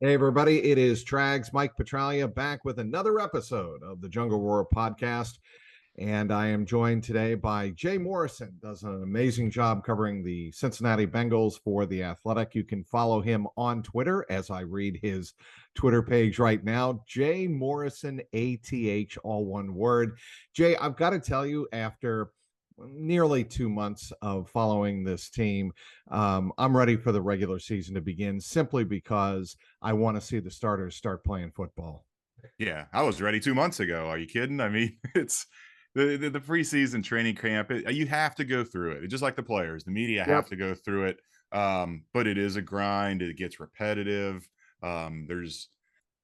Hey, everybody, it is Trags, Mike Petralia, back with another episode of the JungleRoar podcast. And I am joined today by Jay Morrison, does an amazing job covering the Cincinnati Bengals for The Athletic. You can follow him on Twitter as I read his Twitter page right now, Jay Morrison, ATH, all one word. Jay, I've got to tell you, after nearly 2 months of following this team, I'm ready for the regular season to begin simply because I want to see the starters start playing football. Yeah, I was ready 2 months ago. Are you kidding? I mean, it's the preseason training camp. You have to go through it. Just like the players, the media have Yep. to go through it. But it is a grind. It gets repetitive. There's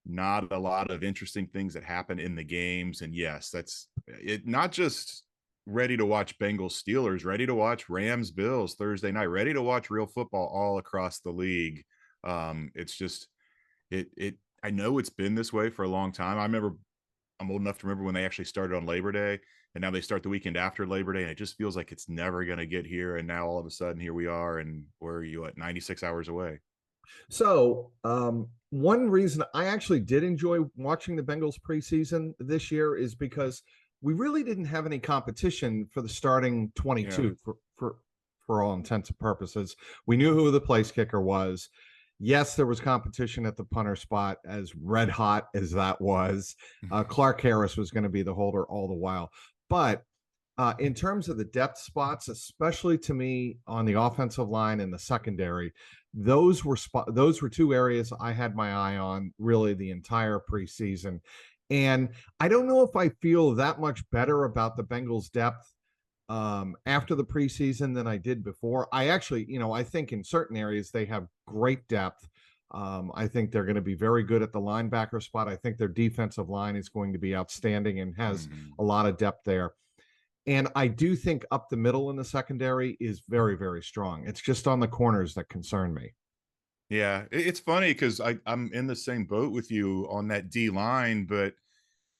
not a lot of interesting things that happen in the games. And yes, that's it. Not just ready to watch Bengals Steelers, ready to watch Rams Bills Thursday night, ready to watch real football all across the league. It's just it I know it's been this way for a long time. I'm old enough to remember when they actually started on Labor Day, and now they start the weekend after Labor Day, and it just feels like it's never going to get here. And now all of a sudden, here we are, and we're 96 hours away. One reason I actually did enjoy watching the Bengals preseason this year is because we really didn't have any competition for the starting Yeah. 22 for all intents and purposes. We knew who the place kicker was. Yes, there was competition at the punter spot, as red hot as that was. Clark Harris was going to be the holder all the while. But in terms of the depth spots, especially to me on the offensive line and the secondary, those were two areas I had my eye on really the entire preseason. And I don't know if I feel that much better about the Bengals' depth after the preseason than I did before. I actually, I think in certain areas they have great depth. I think they're going to be very good at the linebacker spot. I think their defensive line is going to be outstanding and has Mhm. a lot of depth there. And I do think up the middle in the secondary is very, very strong. It's just on the corners that concern me. Yeah, it's funny because I'm in the same boat with you on that D line, but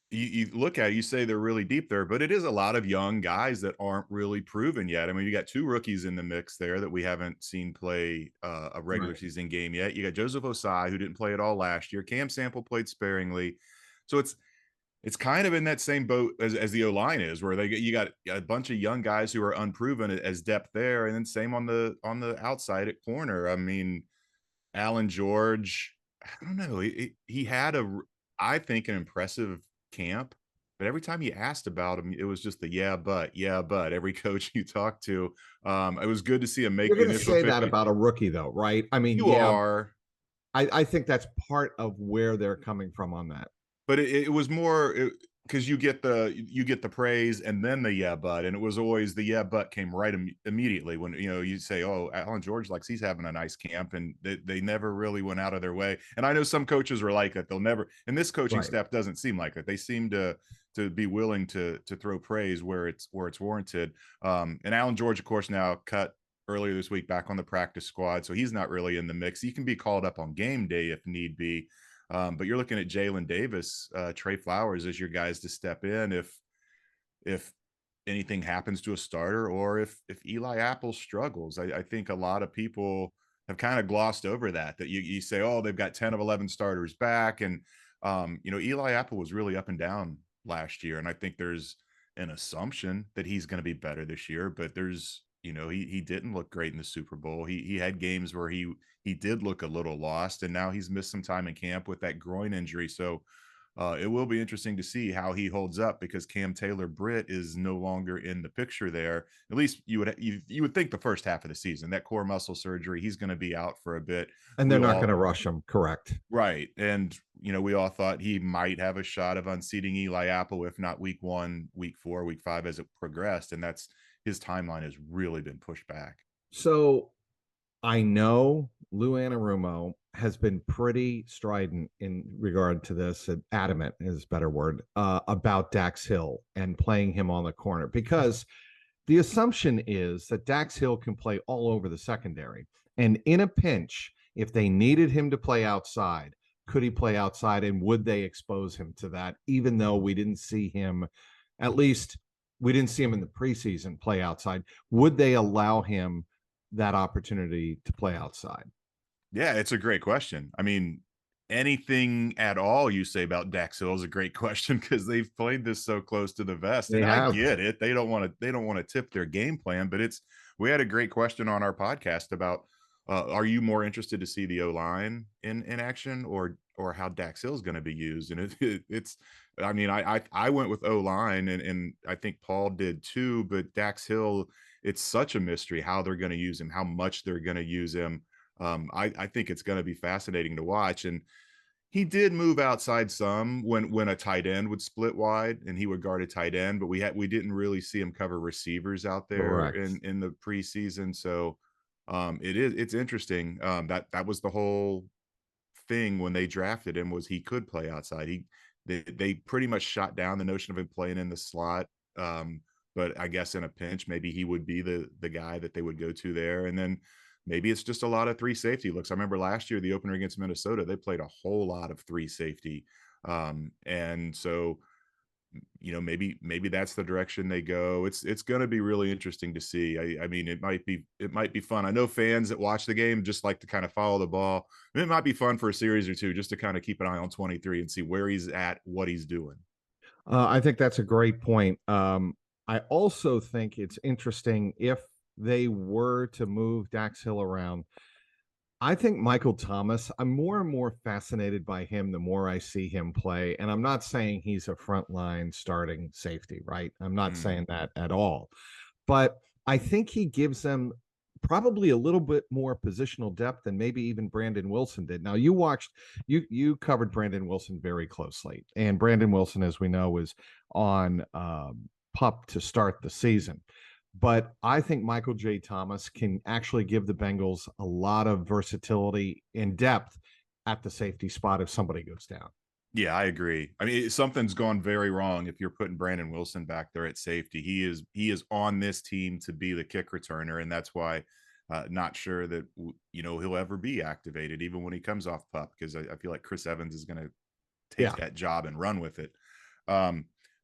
you look at it, you say they're really deep there, but it is a lot of young guys that aren't really proven yet. I mean, you got two rookies in the mix there that we haven't seen play a regular Right. season game yet. You got Joseph Osai, who didn't play at all last year. Cam Sample played sparingly, so it's kind of in that same boat as the O line is, where you got a bunch of young guys who are unproven as depth there, and then same on the outside at corner. I mean, Alan George, I don't know. He had I think, an impressive camp, but every time you asked about him, it was just the yeah, but every coach you talked to, it was good to see him make You're the going to initial say that 50. about a rookie, though, right? I mean, You yeah, are, I think that's part of where they're coming from on that. but it was more because you get the praise and then the yeah, but, and it was always the yeah, but came right immediately when you say, oh, Alan George, like, he's having a nice camp, and they never really went out of their way. And I know some coaches are like that; they'll never. And this coaching Right. staff doesn't seem like it. They seem to be willing to throw praise where it's warranted. And Alan George, of course, now cut earlier this week back on the practice squad, so he's not really in the mix. He can be called up on game day if need be. But you're looking at Jalen Davis, Trey Flowers as your guys to step in if anything happens to a starter, or if Eli Apple struggles. I think a lot of people have kind of glossed over that you say, oh, they've got 10 of 11 starters back. And Eli Apple was really up and down last year. And I think there's an assumption that he's going to be better this year, but he didn't look great in the Super Bowl. He had games where he did look a little lost, and now he's missed some time in camp with that groin injury. So it will be interesting to see how he holds up, because Cam Taylor Britt is no longer in the picture there. At least you would think the first half of the season. That core muscle surgery, he's going to be out for a bit. And they're We not going all to rush him. Correct. Right, and we all thought he might have a shot of unseating Eli Apple, if not week 1, week 4, week 5 as it progressed, and that's his timeline has really been pushed back. So I know Lou Anarumo has been pretty strident in regard to this, adamant is a better word, about Dax Hill and playing him on the corner, because the assumption is that Dax Hill can play all over the secondary. And in a pinch, if they needed him to play outside, could he play outside, and would they expose him to that, even though we didn't see him, at least we didn't see him in the preseason play outside? Would they allow him that opportunity to play outside? Yeah, it's a great question. I mean, anything at all you say about Dax Hill is a great question because they've played this so close to the vest, They and I have. get it. They don't want to tip their game plan, but it's we had a great question on our podcast about are you more interested to see the O line in action or how Dax Hill is going to be used? And it's I mean I went with O line and I think Paul did too, but Dax Hill, it's such a mystery how they're going to use him, how much they're going to use him. I think it's going to be fascinating to watch. And he did move outside some when a tight end would split wide and he would guard a tight end, but we didn't really see him cover receivers out there Correct. in the preseason. So it's interesting. That was the whole thing when they drafted him was he could play outside. They pretty much shot down the notion of him playing in the slot. But I guess in a pinch, maybe he would be the guy that they would go to there. And then maybe it's just a lot of three safety looks. I remember last year, the opener against Minnesota, they played a whole lot of three safety. And so maybe that's the direction they go. It's going to be really interesting to see. I mean, it might be fun. I know fans that watch the game just like to kind of follow the ball. It might be fun for a series or two just to kind of keep an eye on 23 and see where he's at, what he's doing. I think that's a great point. I also think it's interesting if they were to move Dax Hill around. I think Michael Thomas, I'm more and more fascinated by him the more I see him play. And I'm not saying he's a frontline starting safety, right? I'm not Mm. saying that at all. But I think he gives them probably a little bit more positional depth than maybe even Brandon Wilson did. Now you covered Brandon Wilson very closely, and Brandon Wilson, as we know, is on PUP to start the season. But I think Michael J. Thomas can actually give the Bengals a lot of versatility and depth at the safety spot if somebody goes down. Yeah, I agree. I mean, something's gone very wrong if you're putting Brandon Wilson back there at safety. He is on this team to be the kick returner, and that's why not sure that he'll ever be activated, even when he comes off pup, because I feel like Chris Evans is going to take Yeah. that job and run with it.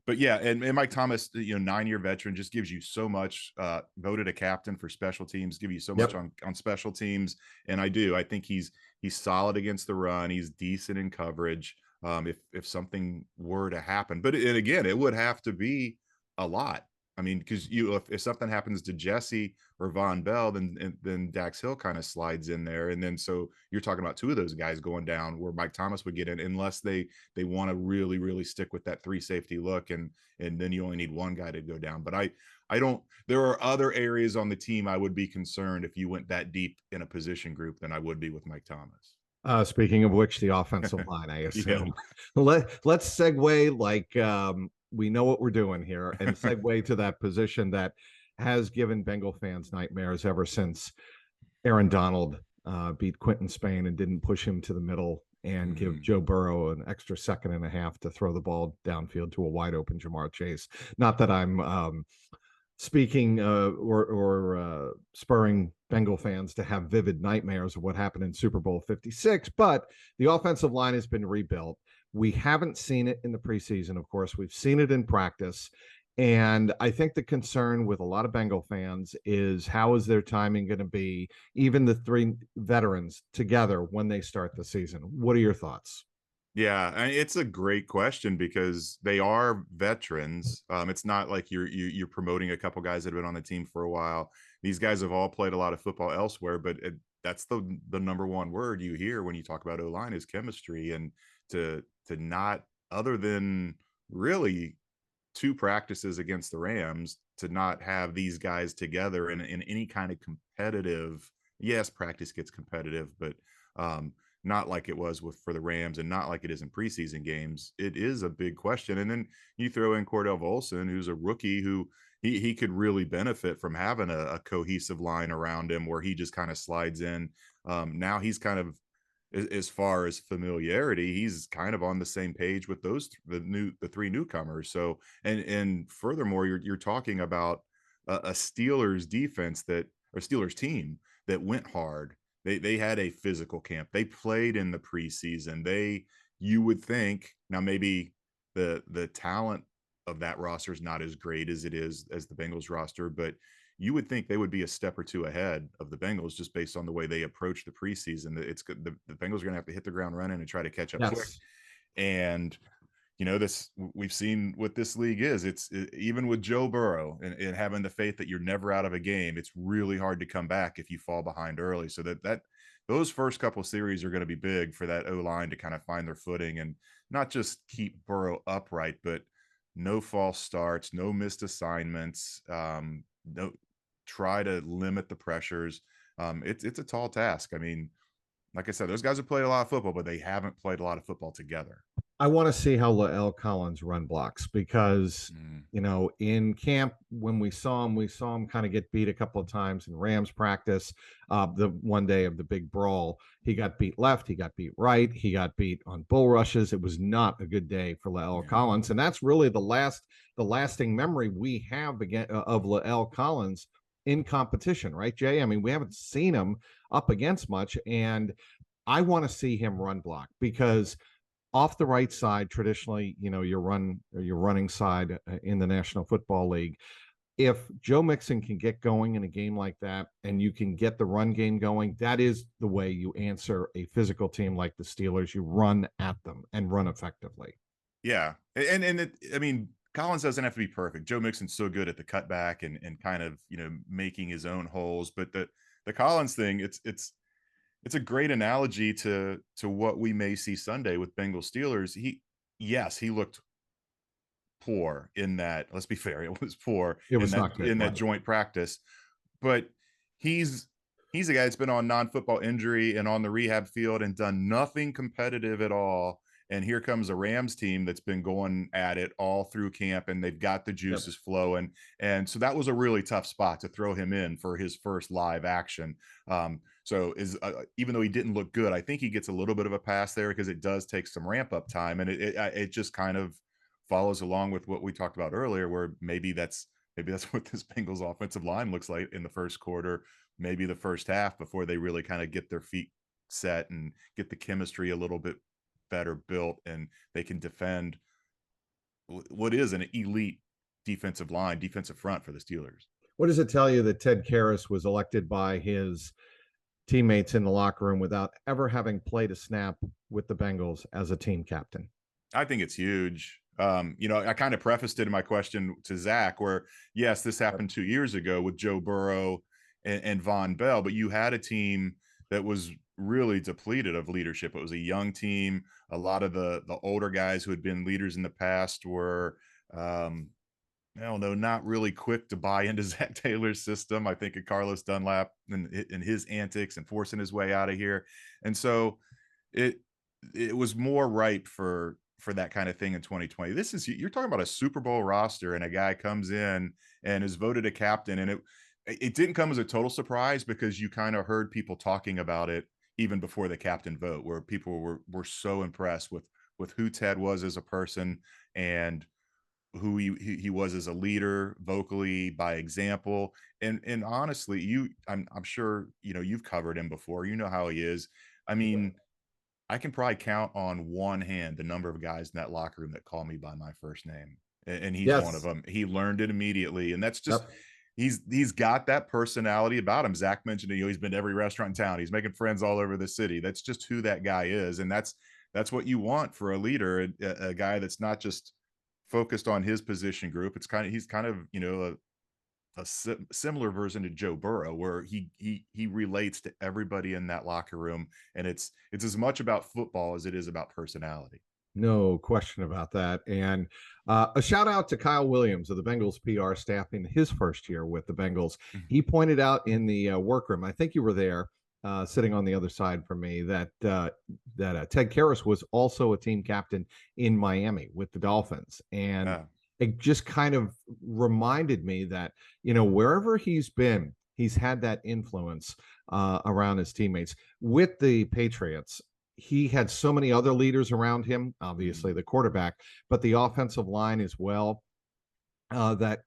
But yeah, and Mike Thomas, 9-year veteran, just gives you so much. Voted a captain for special teams, give you so much Yep. on special teams, and I think he's solid against the run. He's decent in coverage. If something were to happen, but and again, it would have to be a lot. I mean, because if something happens to Jesse or Von Bell, then Dax Hill kind of slides in there, and then so you're talking about two of those guys going down where Mike Thomas would get in, unless they want to really stick with that three safety look, and then you only need one guy to go down. But I don't. There are other areas on the team I would be concerned if you went that deep in a position group than I would be with Mike Thomas. Speaking of which, the offensive line, I Yeah. assume. Let's segue like we know what we're doing here and segue to that position that has given Bengal fans nightmares ever since Aaron Donald beat Quentin Spain and didn't push him to the middle and give Mm. Joe Burrow an extra second and a half to throw the ball downfield to a wide open Jamar Chase. Not that I'm speaking or spurring Bengal fans to have vivid nightmares of what happened in Super Bowl 56, but the offensive line has been rebuilt. We haven't seen it in the preseason, of course. We've seen it in practice. And I think the concern with a lot of Bengal fans is how is their timing going to be, even the three veterans together when they start the season? What are your thoughts? Yeah, it's a great question because they are veterans. It's not like you're promoting a couple guys that have been on the team for a while. These guys have all played a lot of football elsewhere, but that's the number one word you hear when you talk about O-line is chemistry, and to not, other than really two practices against the Rams, to not have these guys together in any kind of competitive. Yes, practice gets competitive, but not like it was for the Rams, and not like it is in preseason games. It is a big question. And then you throw in Cordell Volson, who's a rookie who he could really benefit from having a cohesive line around him where he just kind of slides in. Now he's kind of, as far as familiarity, he's kind of on the same page with the three newcomers. So and furthermore, you're talking about a Steelers defense or Steelers team that went hard. They had a physical camp. They played in the preseason. You would think, now maybe the talent of that roster is not as great as it is as the Bengals roster, but you would think they would be a step or two ahead of the Bengals just based on the way they approach the preseason. It's good. The Bengals are going to have to hit the ground running and try to catch up quick. Yes. And this we've seen what this league is. Even with Joe Burrow and having the faith that you're never out of a game, it's really hard to come back if you fall behind early. So that those first couple series are going to be big for that O-line to kind of find their footing and not just keep Burrow upright, but no false starts, no missed assignments, no try to limit the pressures. It's a tall task. I mean, like I said, those guys have played a lot of football, but they haven't played a lot of football together. I want to see how Lael Collins run blocks because, in camp, when we saw him kind of get beat a couple of times in Rams practice. The one day of the big brawl, he got beat left, he got beat right, he got beat on bull rushes. It was not a good day for Lael Collins. And that's really the lasting memory we have again of Lael Collins in competition, right, Jay? I mean, we haven't seen him up against much, and I want to see him run block because off the right side, traditionally, your running side in the National Football League. If Joe Mixon can get going in a game like that and you can get the run game going, that is the way you answer a physical team like the Steelers. You run at them and run effectively. Yeah. And I mean, Collins doesn't have to be perfect. Joe Mixon's so good at the cutback and kind of, making his own holes. But the Collins thing, it's a great analogy to what we may see Sunday with Bengals Steelers. He looked poor in that. Let's be fair, it was poor It was not good in that joint practice. But he's a guy that's been on non-football injury and on the rehab field and done nothing competitive at all. And here comes a Rams team that's been going at it all through camp, and they've got the juices flowing. And so that was a really tough spot to throw him in for his first live action. So even though he didn't look good, I think he gets a little bit of a pass there because it does take some ramp up time, and it just kind of follows along with what we talked about earlier, where maybe that's what this Bengals offensive line looks like in the first quarter, maybe the first half, before they really kind of get their feet set and get the chemistry a little bit better built, and they can defend what is an elite defensive front for the Steelers. What does it tell you that Ted Karras was elected by his teammates in the locker room without ever having played a snap with the Bengals as a team captain? I think it's huge. I kind of prefaced it in my question to Zach, where yes, this happened 2 years ago with Joe Burrow and Von Bell, but you had a team that was really depleted of leadership. It was a young team. A lot of the older guys who had been leaders in the past were, not really quick to buy into Zach Taylor's system. I think of Carlos Dunlap and his antics and forcing his way out of here. And so it was more ripe for that kind of thing in 2020. You're talking about a Super Bowl roster, and a guy comes in and is voted a captain. And it didn't come as a total surprise because you kind of heard people talking about it even before the captain vote, where people were so impressed with who Ted was as a person and who he was as a leader, vocally, by example. And honestly, I'm sure, you've covered him before. You know how he is. I mean, I can probably count on one hand the number of guys in that locker room that call me by my first name. And he's one of them. He learned it immediately. And that's just, he's got that personality about him. Zach mentioned, he's been to every restaurant in town. He's making friends all over the city. That's just who that guy is. And that's what you want for a leader, a guy that's not just focused on his position group. He's kind of, a similar version to Joe Burrow, where he relates to everybody in that locker room, and it's as much about football as it is about personality. No question about that. And a shout out to Kyle Williams of the Bengals PR staff in his first year with the Bengals. He pointed out in the workroom, I think you were there, sitting on the other side from me, that Ted Karras was also a team captain in Miami with the Dolphins. And it just kind of reminded me that, wherever he's been, he's had that influence around his teammates. With the Patriots, he had so many other leaders around him, obviously the quarterback, but the offensive line as well, that,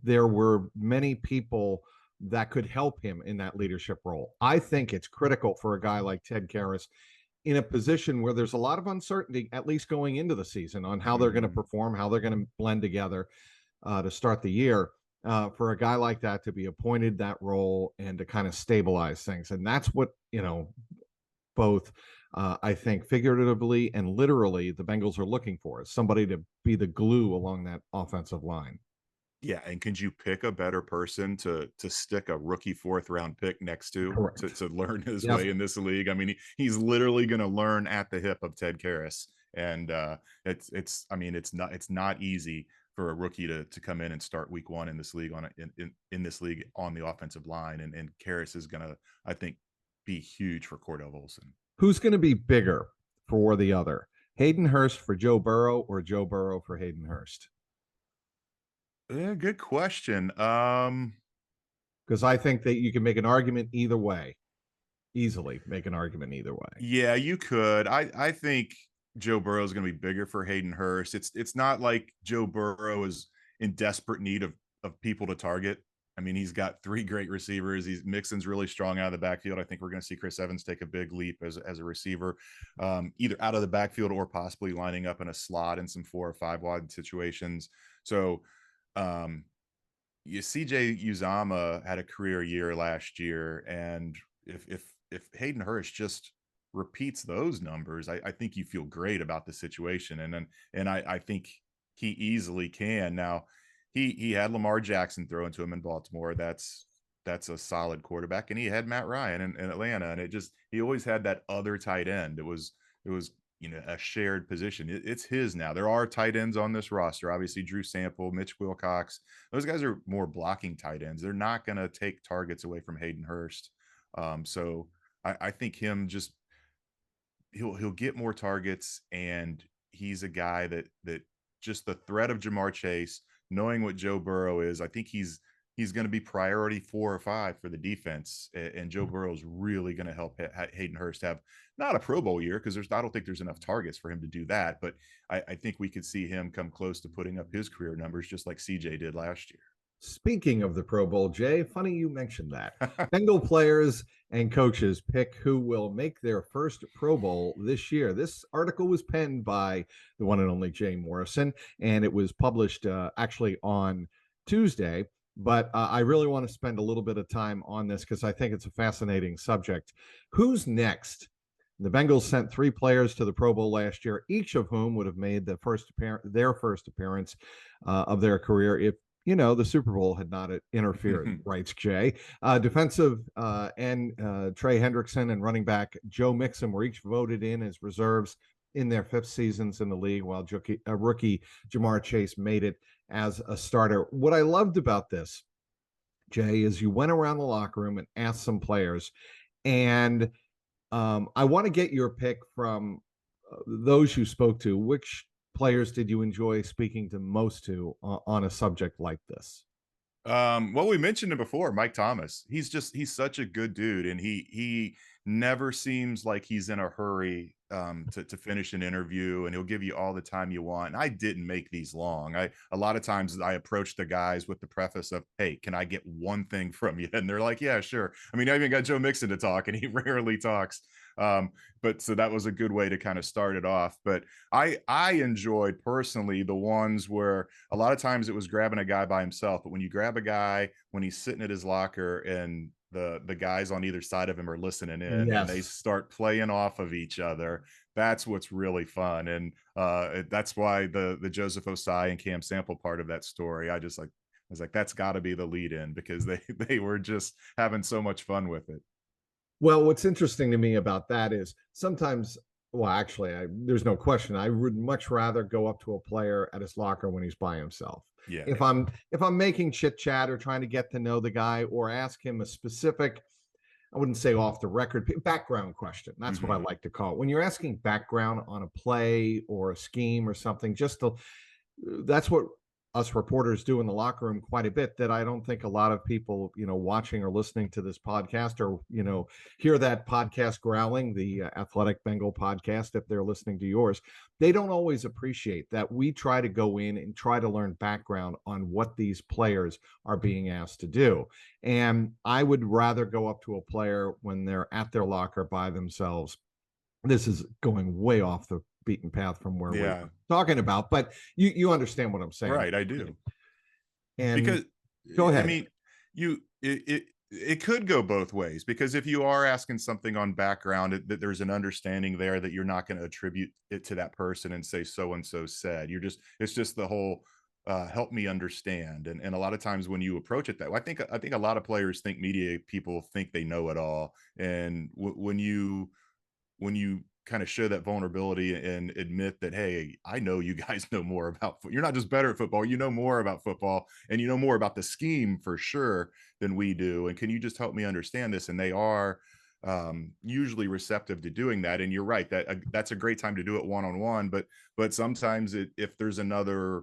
there were many people that could help him in that leadership role. I think it's critical for a guy like Ted Karras in a position where there's a lot of uncertainty, at least going into the season, on how they're going to perform, how they're going to blend together to start the year. for a guy like that to be appointed that role and to kind of stabilize things. And that's what, both I think figuratively and literally the Bengals are looking for, is somebody to be the glue along that offensive line. Yeah, and could you pick a better person to stick a rookie 4th round pick next Correct. to learn his Yes. way in this league? I mean, he's literally going to learn at the hip of Ted Karras, and it's not easy for a rookie to come in and start week 1 in this league in this league on the offensive line, and Karras is going to, I think, be huge for Cordell Volson. Who's going to be bigger for the other? Hayden Hurst for Joe Burrow or Joe Burrow for Hayden Hurst? Yeah, good question. Because I think that you can make an argument either way, easily make an argument either way. Yeah, you could. I think Joe Burrow is going to be bigger for Hayden Hurst. It's not like Joe Burrow is in desperate need of people to target. I mean, he's got 3 great receivers. Mixon's really strong out of the backfield. I think we're going to see Chris Evans take a big leap as a receiver, either out of the backfield or possibly lining up in a slot in some 4 or 5 wide situations. So, CJ Uzama had a career year last year, and if Hayden Hurst just repeats those numbers, I think you feel great about the situation, and I think he easily can. Now, he had Lamar Jackson thrown to him in Baltimore. That's a solid quarterback, and he had Matt Ryan in Atlanta, and he always had that other tight end. It was a shared position. It's his now. There are tight ends on this roster. Obviously, Drew Sample, Mitch Wilcox. Those guys are more blocking tight ends. They're not going to take targets away from Hayden Hurst. So I think he'll get more targets, and he's a guy that just the threat of Jamar Chase, knowing what Joe Burrow is, I think he's going to be priority 4 or 5 for the defense, and Joe Burrow is really going to help Hayden Hurst have not a Pro Bowl year, because I don't think there's enough targets for him to do that, but I think we could see him come close to putting up his career numbers just like CJ did last year. Speaking of the Pro Bowl, Jay, funny you mentioned that. Bengal players and coaches pick who will make their first Pro Bowl this year. This article was penned by the one and only Jay Morrison, and it was published actually on Tuesday. But I really want to spend a little bit of time on this because I think it's a fascinating subject. Who's next? The Bengals sent 3 players to the Pro Bowl last year, each of whom would have made their first appearance of their career if the Super Bowl had not interfered, writes Jay. Defensive end Trey Hendrickson and running back Joe Mixon were each voted in as reserves in their 5th seasons in the league, while rookie Jamar Chase made it as a starter. What I loved about this, Jay, is you went around the locker room and asked some players, and I want to get your pick from those you spoke to. Which players did you enjoy speaking to most to on a subject like this? Well, we mentioned it before, Mike Thomas. He's such a good dude, and he never seems like he's in a hurry to finish an interview, and he'll give you all the time you want. And I didn't make these long. A lot of times I approach the guys with the preface of, "Hey, can I get one thing from you?" And they're like, "Yeah, sure." I mean, I even got Joe Mixon to talk, and he rarely talks. But so that was a good way to kind of start it off. But I enjoyed personally the ones where a lot of times it was grabbing a guy by himself, but when you grab a guy when he's sitting at his locker and the guys on either side of him are listening in, and they Yes. start playing off of each other, that's what's really fun. And that's why the Joseph Osai and Cam Sample part of that story, I was like, that's got to be the lead in, because they were just having so much fun with it. Well, what's interesting to me about that is sometimes, well, actually, there's no question. I would much rather go up to a player at his locker when he's by himself. Yeah. If I'm making chit chat or trying to get to know the guy or ask him a specific, I wouldn't say off the record, background question. That's what I like to call it. When you're asking background on a play or a scheme or something, that's what us reporters do in the locker room quite a bit, that I don't think a lot of people, watching or listening to this podcast, or, hear that podcast growling, the Athletic Bengal podcast, if they're listening to yours, they don't always appreciate that we try to go in and try to learn background on what these players are being asked to do. And I would rather go up to a player when they're at their locker by themselves. This is going way off the beaten path from where we're talking about, but you understand what I'm saying. Right, I do. And because Go I ahead. mean, it could go both ways, because if you are asking something on background, that there's an understanding there that you're not going to attribute it to that person and say so and so said. It's just the whole help me understand. And a lot of times when you approach it that way, I think a lot of players think media people think they know it all, and when you kind of show that vulnerability and admit that, hey, I know you guys know more about you're not just better at football, you know more about football, and you know more about the scheme for sure than we do, and can you just help me understand this? And they are usually receptive to doing that. And you're right, that's a great time to do it one-on-one, but sometimes if there's another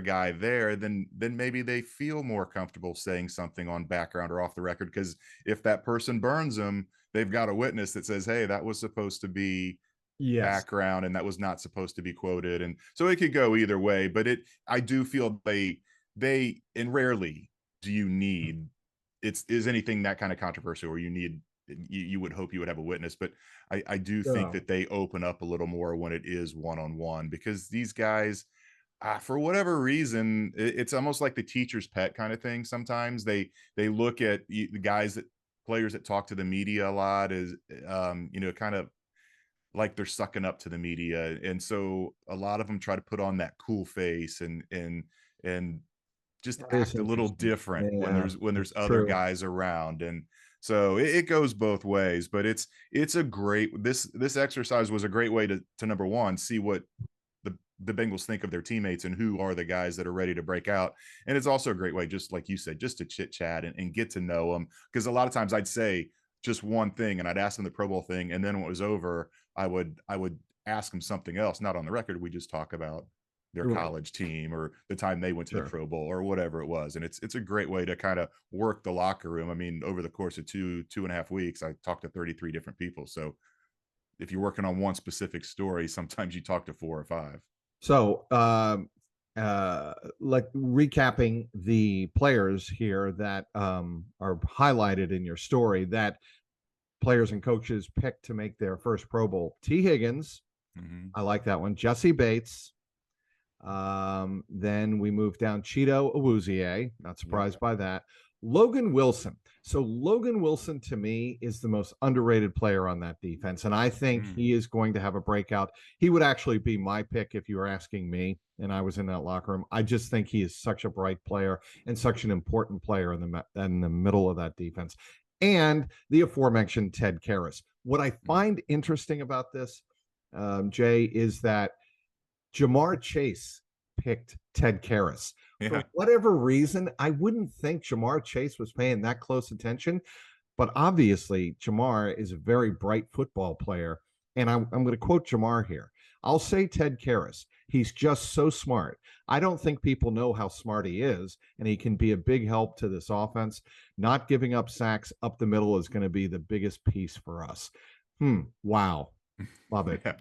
guy there, then maybe they feel more comfortable saying something on background or off the record, because if that person burns them, they've got a witness that says, hey, that was supposed to be Yes. background and that was not supposed to be quoted. And so it could go either way, but I do feel and rarely do you need, is anything that kind of controversial where you would hope you would have a witness. But I do think Yeah. that they open up a little more when it is one-on-one, because these guys, for whatever reason, it's almost like the teacher's pet kind of thing. Sometimes they look at the players that talk to the media a lot as kind of like they're sucking up to the media, and so a lot of them try to put on that cool face and just That is act a little interesting. different when Yeah, there's it's other true. guys around. And so it goes both ways. But it's a great, this exercise was a great way to number one, see what the Bengals think of their teammates and who are the guys that are ready to break out. And it's also a great way, just like you said, just to chit chat and get to know them. Because a lot of times I'd say just one thing and I'd ask them the Pro Bowl thing, and then when it was over, I would ask them something else, not on the record. We just talk about their Right. college team or the time they went to the Sure. Pro Bowl or whatever it was. And it's a great way to kind of work the locker room. I mean, over the course of 2.5 weeks, I talked to 33 different people. So if you're working on one specific story, sometimes you talk to 4 or 5. So, like recapping the players here that are highlighted in your story that players and coaches picked to make their first Pro Bowl. T. Higgins, Mm-hmm. I like that one. Jesse Bates. Then we moved down Cheeto Awuzie. Not Yep. surprised by that. Logan Wilson. So Logan Wilson to me is the most underrated player on that defense, and I think he is going to have a breakout. He would actually be my pick if you were asking me, and I was in that locker room. I just think he is such a bright player and such an important player in the middle of that defense. And the aforementioned Ted Karras. What I find interesting about this, Jay, is that Jamar Chase picked Ted Karras. For Yeah. whatever reason, I wouldn't think Jamar Chase was paying that close attention, but obviously Jamar is a very bright football player. And I'm going to quote Jamar here. I'll say Ted Karras. He's just so smart. I don't think people know how smart he is, and he can be a big help to this offense. Not giving up sacks up the middle is going to be the biggest piece for us. Wow. Love it. Yeah.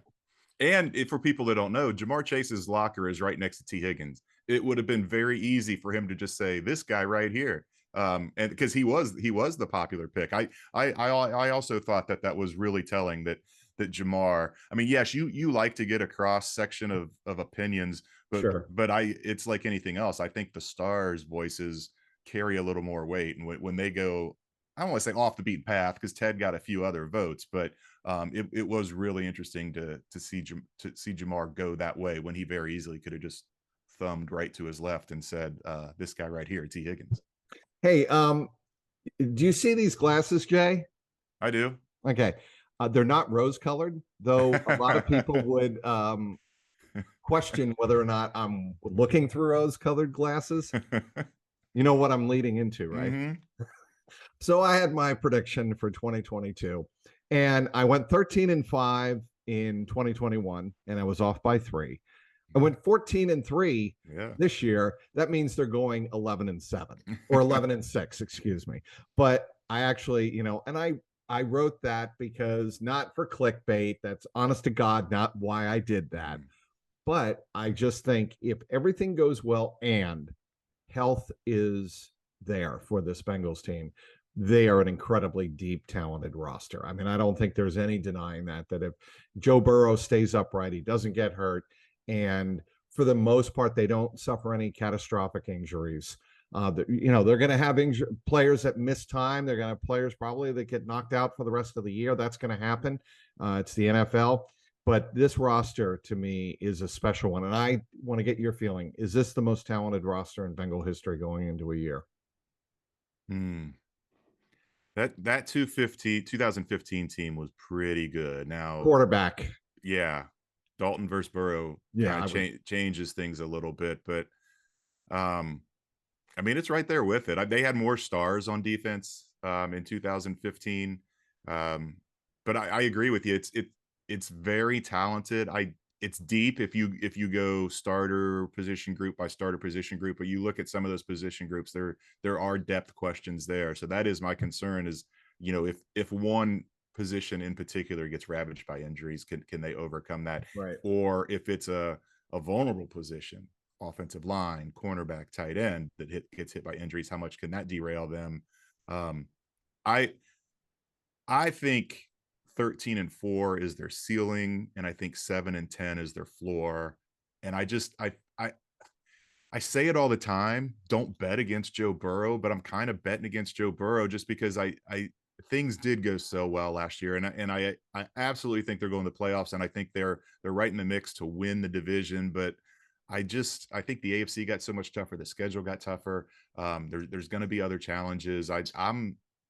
And for people that don't know, Jamar Chase's locker is right next to T. Higgins. It would have been very easy for him to just say this guy right here, and because he was the popular pick. I also thought that was really telling that Jamar. I mean, yes, you like to get a cross section of opinions, but Sure. it's like anything else. I think the stars' voices carry a little more weight, and when they go, I don't want to say off the beaten path, because Ted got a few other votes, but it was really interesting to see Jamar go that way when he very easily could have just thumbed right to his left and said, "This guy right here, T. Higgins." Hey, do you see these glasses, Jay? I do. Okay. They're not rose colored, though a lot of people would question whether or not I'm looking through rose colored glasses. You know what I'm leading into, right? Mm-hmm. So I had my prediction for 2022, and I went 13-5 in 2021, and I was off by 3. I went 14-3 Yeah. this year. That means they're going 11-7 or 11-6, excuse me. But I actually, and I wrote that because not for clickbait. That's honest to God, not why I did that. But I just think if everything goes well and health is there for this Bengals team, they are an incredibly deep, talented roster. I mean, I don't think there's any denying that if Joe Burrow stays upright, he doesn't get hurt, and for the most part, they don't suffer any catastrophic injuries. They're going to have players that miss time. They're going to have players probably that get knocked out for the rest of the year. That's going to happen. It's the NFL. But this roster, to me, is a special one. And I want to get your feeling. Is this the most talented roster in Bengal history going into a year? That 2015 team was pretty good. Now, Quarterback. yeah, Dalton versus Burrow Yeah, kind of changes things a little bit, but I mean, it's right there with it. They had more stars on defense in 2015, but I agree with you. It's very talented. It's deep if you go starter position group by starter position group, but you look at some of those position groups, there are depth questions there. So that is my concern. Is if one position in particular gets ravaged by injuries, can they overcome that? right. Or if it's a vulnerable position, offensive line, cornerback, tight end that gets hit by injuries, how much can that derail them? I I think 13-4 is their ceiling, and I think 7-10 is their floor. And I say it all the time, don't bet against Joe Burrow, but I'm kind of betting against Joe Burrow just because I things did go so well last year, and I absolutely think they're going to the playoffs, and I think they're right in the mix to win the division. But I think the AFC got so much tougher, the schedule got tougher. There's going to be other challenges.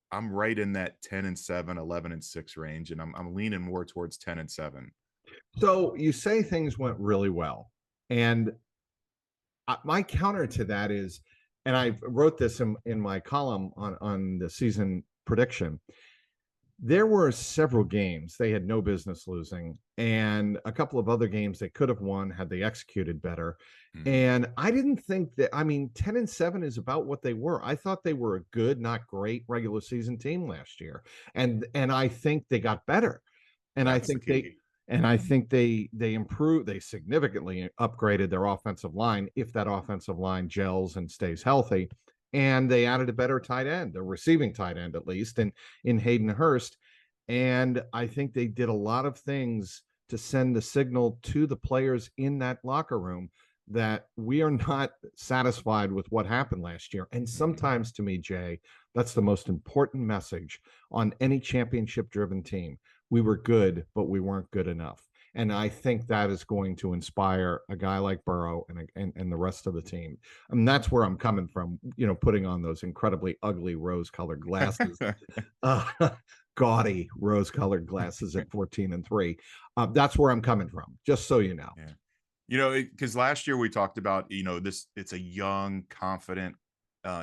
I'm right in that 10-7, 11-6 range, and I'm leaning more towards 10-7. So you say things went really well, and my counter to that is, and I wrote this in my column on the season prediction. There were several games they had no business losing, and a couple of other games they could have won had they executed better. And I didn't think that, I mean, 10-7 is about what they were. I thought they were a good, not great regular season team last year. And I think they got better. And I That's the think key. they improved, they significantly upgraded their offensive line if that offensive line gels and stays healthy. And they added a better tight end, a receiving tight end at least, in Hayden Hurst. And I think they did a lot of things to send the signal to the players in that locker room that we are not satisfied with what happened last year. And sometimes, to me, Jay, that's the most important message on any championship driven team. We were good, but we weren't good enough. And I think that is going to inspire a guy like Burrow and the rest of the team. And that's where I'm coming from, putting on those incredibly ugly rose colored glasses, gaudy rose colored glasses at 14-3. That's where I'm coming from, just so you know. Yeah. Because last year we talked about, it's a young, confident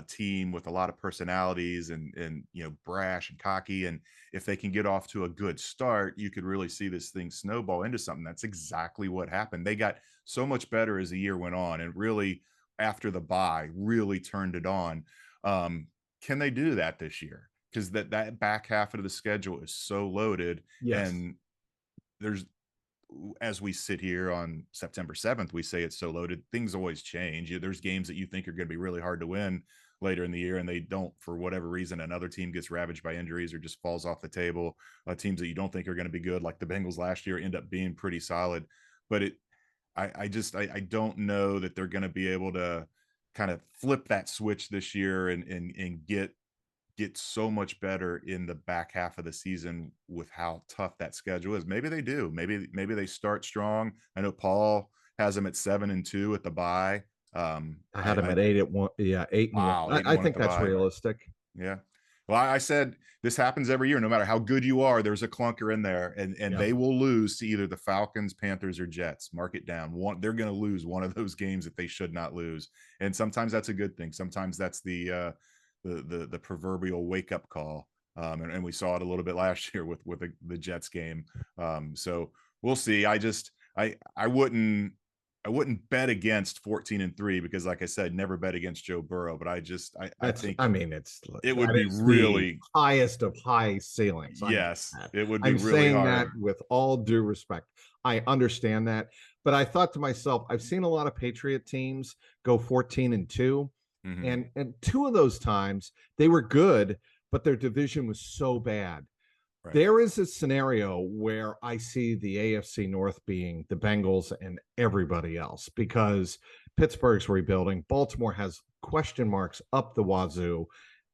team with a lot of personalities and brash and cocky. And if they can get off to a good start, you could really see this thing snowball into something. That's exactly what happened. They got so much better as the year went on, and really after the bye really turned it on. Can they do that this year? Because that back half of the schedule is so loaded. Yes. And as we sit here on September 7th, we say it's so loaded. Things always change. There's games that you think are going to be really hard to win later in the year, and they don't for whatever reason. Another team gets ravaged by injuries or just falls off the table. Teams that you don't think are going to be good, like the Bengals last year, end up being pretty solid. But I don't know that they're going to be able to kind of flip that switch this year and get so much better in the back half of the season with how tough that schedule is. Maybe they do. Maybe they start strong. I know Paul has them at 7-2 at the bye. I had them at 8-1. Yeah, 8-1. Wow, 8-1 I think that's realistic. Yeah. Well, I said this happens every year. No matter how good you are, there's a clunker in there, and they will lose to either the Falcons, Panthers, or Jets. Mark it down. They're going to lose one of those games that they should not lose, and sometimes that's a good thing. Sometimes that's the proverbial wake up call, and we saw it a little bit last year with the Jets game. So we'll see. I wouldn't bet against 14-3 because, like I said, never bet against Joe Burrow. But I think it would be really highest of high ceilings. Yes, it would be I'm really saying hard. that with all due respect. I understand that, but I thought to myself, I've seen a lot of Patriot teams go 14-2, and two of those times they were good, but their division was so bad. Right. There is a scenario where I see the AFC North being the Bengals and everybody else, because Pittsburgh's rebuilding. Baltimore has question marks up the wazoo.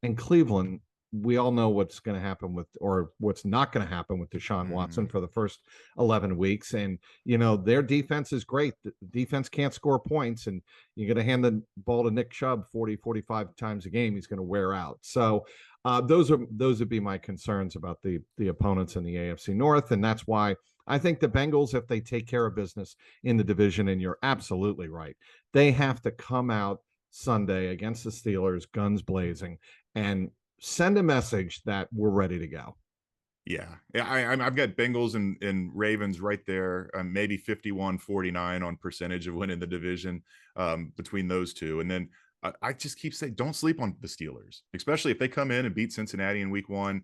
And Cleveland, we all know what's going to happen with, or what's not going to happen with Deshaun Watson for the first 11 weeks. And, their defense is great. The defense can't score points, and you're going to hand the ball to Nick Chubb 40, 45 times a game. He's going to wear out. So those would be my concerns about the opponents in the AFC North. And that's why I think the Bengals, if they take care of business in the division, and you're absolutely right, they have to come out Sunday against the Steelers, guns blazing, and send a message that we're ready to go. Yeah, I've got Bengals and Ravens right there, maybe 51-49 on percentage of winning the division between those two. And then I just keep saying, don't sleep on the Steelers, especially if they come in and beat Cincinnati in week 1.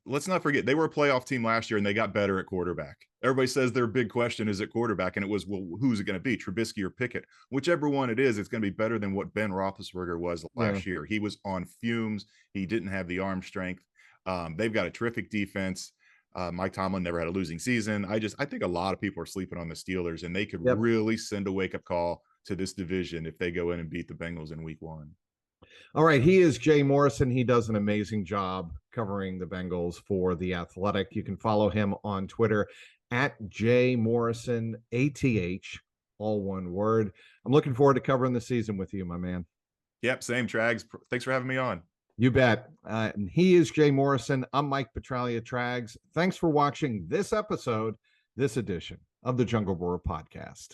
Let's not forget, they were a playoff team last year and they got better at quarterback. Everybody says their big question is at quarterback, and it was, well, who's it going to be, Trubisky or Pickett? Whichever one it is, it's going to be better than what Ben Roethlisberger was last year. He was on fumes. He didn't have the arm strength. They've got a terrific defense. Mike Tomlin never had a losing season. I think a lot of people are sleeping on the Steelers, and they could really send a wake-up call to this division if they go in and beat the Bengals in week 1. All right. He is Jay Morrison. He does an amazing job covering the Bengals for The Athletic. You can follow him on Twitter at JMorrisonATH, all one word. I'm looking forward to covering the season with you, my man. Yep. Same, Trags. Thanks for having me on. You bet. And he is Jay Morrison. I'm Mike Petralia, Trags. Thanks for watching this edition of the JungleRoar podcast.